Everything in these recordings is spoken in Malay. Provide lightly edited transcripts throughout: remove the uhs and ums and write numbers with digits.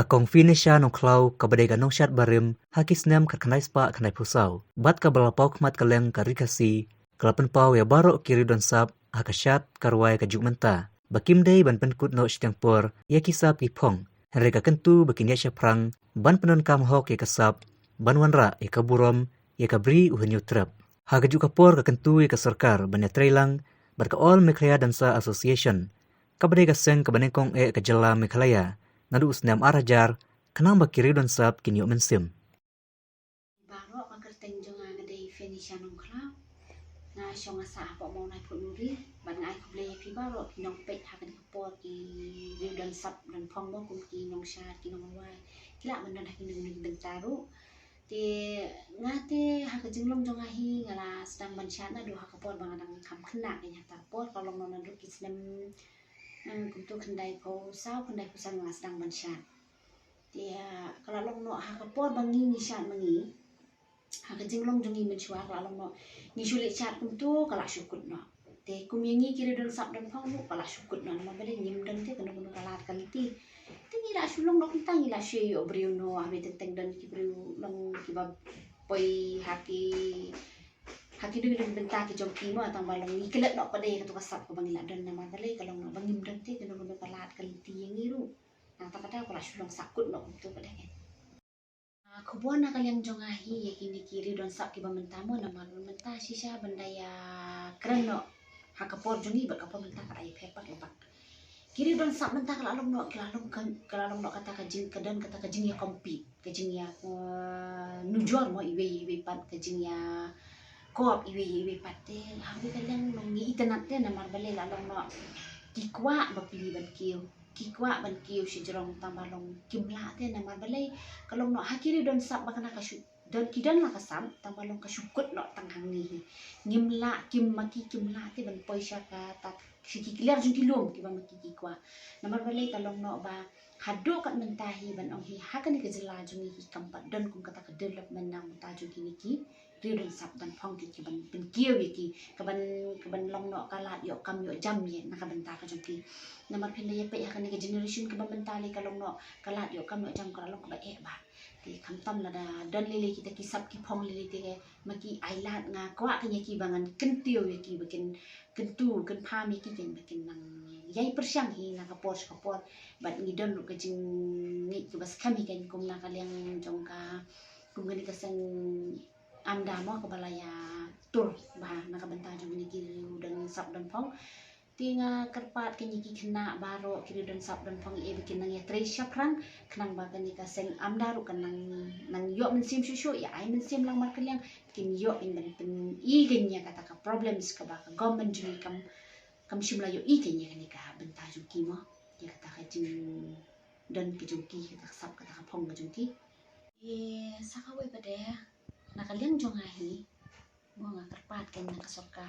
Akong finisha nong klau kabadai ganong syat barim hakis nem kerkanai spa kanai pusau. Bat kabalapau kmat kaleng karikasi kalapan pau ya barok kiri don sap hakasyat karwai kajuk menta. Bakim day ban penkut no sytengpor ya kisap ipong. Henrika kentu bakin ya syaprang ban penon kam hok ya kasap ban wanra ya kaburom ya kabri uhenyu trap. Hakajuk kapor kakentu ya kasorkar ban ya trailang bat ka all Mekhlaya Dansa Association. Kabadai kaseng kabanengkong kajala Mekhlaya. Nadu usnam arajar kenang bakiri don sab kinyo mensim. Baro makerteng jonga ngade finisha nong klau na syong asa apa mau nai put nuri ban ngai ku blei pi baro nong pet hakan kapor ki riu don sab don phong bo kum ki nong sha ki nong wai kila menan hakin nong bentaru ti ngate haka jinglong jonga hi ngala sedang mensyana do hakapor bangadang kam kena kenya tapor kalau mau nadu kisnem kuntu kendai ko sau kendai ko sang sedang mensyan dia kalau long no hakapor bangi ni syat mangi haka jinglong jongi mensyua kalau long no ni syulit syat kuntu kalau syukut no te kumyengi kiri don sap don phong kalau syukut no ma bele nyim don te kena kena kalat kaliti tingi la syulong no kentang ila sye yo brio no abe tenteng don ki brio long ki ba poi haki dulu bentar ke jongki mo atang balong ni kelet nok pade katu kasap ko bangila don nama tale kalau nak bangim don te kena kena kalat kaliti yang iru nah tak kata kalau syulong sakut nok tu pada kan kebun nak kalian jongahi ya kini kiri don sap ki bamentamu nama menta sisa benda ya keren no hakapor jongi bak kapor menta ka ai pepak lepak kiri don sap menta kalau long no kalau long no kata kajing kedan kata kajing ya kompit kajing ya nujor mo iwe pat kajing ya kop iwe patel habi kalian mengi internet dia nama bale lalong no kikwa bapili ban kiu si jerong tambalong kimla dia nama bale kalau no hakiri don sap bakana kasu don kidan la kasam tambalong kasukut no tanghang ni ngimla kimla te ban poisya ka tak siki clear jung kilom ki ban kikwa nama bale kalau no ba hado kat mentahi ban ong hi hakan ke jela jung hi kampat don kum kata ke development nang mutaju kini ki riu sap dan phong ki ban kiu ki kaban long no kalat yo kam yo jam ye nak benta ka jung ki nama pinda ye pe hakan ke generation ke ban bentali kalau no kalat yo kam yo jam kalau ka ba ba ti kam tam la dan lele kita kisap ki phong lele te maki ailat nga kwa ka ye ki bangan kentiu ye ki bikin kentu ken pa mi ki ken bikin nang yai persyang hi nak kapor bat ngidon lu ke jing ni ke bas kami kan kum nak kalian jongka kum gani kasang anda mo kabalaya tur bah nak benta jong ni kiri dan sap dan phong tinga kerpat kenyiki kena baro kiri dan sap dan phong bikin nang ya tresya prang kenang bagan ni kaseng amdaru kenang nang yo mensim susu ya ai mensim lang mar kalian kin yo in ben igenya kata ka problems ka ba government juni kam shimla yo igenya kan ka benta jong ki mo ya kata ka jing dan ki jong ki kata sap kata ka phong jong ki sakawe pada nak kalian jongahi mo nga kerpat kan nak kasoka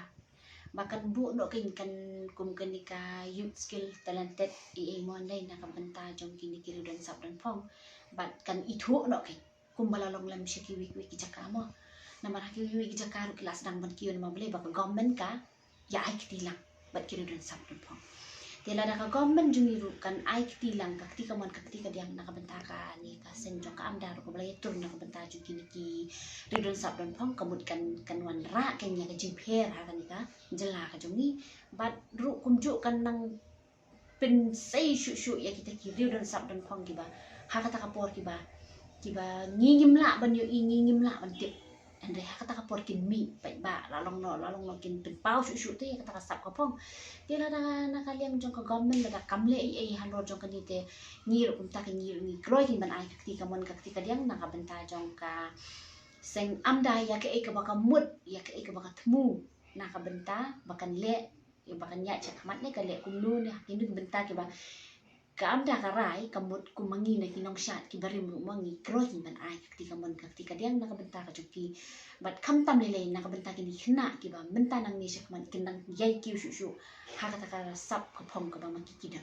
bahkan bu no kan kum kenika youth skill talented mo nay nak benta jong kini kiri dan sap dan phong bat kan itu no kan kum balalong lam syaki wiki jaka mo namar haki wiki jaka ru kelas dang ban kiyo nama boleh bak government ka ya ai kitilang bat kiri dan sap dan phong tiada ka government jungi ru kan ai kitilang ka ketika diang nak benta ka ni ka sen jong ka amdar ko balai tur nak benta jong kini ki ridon sap dan phong kamut kan wan ra kan ya jing pher ha kan ka jela ka jong ni bat ru kumjuk kan nang pen sei shu ya kita ki ridon sap dan phong ki ba ha kata kapor ki ba ngingim la ban yo ngingim la ban tip andre ha kata kapor kin mi pai ba lalong no kin pen pau shu te kata ka sap ka phong dia la na kalian jong ka government la kamle halor jong kan ite ngir kum ta ngir ni kroi kin ban ai ketika diang na ka benta jong ka seng amda ya ke ka baka mut ya ke ka baka temu na ka benta bakan le ya bakan ya cak mat ne ka le kum nu ne hindu benta ke ba ka amda ka rai kamut kum mangi na kinong syat ki bari mu mangi kroi kin ban ai ketika diang na ka benta ka joki bat kam tam lele na ka benta kini khna ki ba benta nang ni syakman kinang yai ki shu ha kata ka sap ka phong ka ba maki kida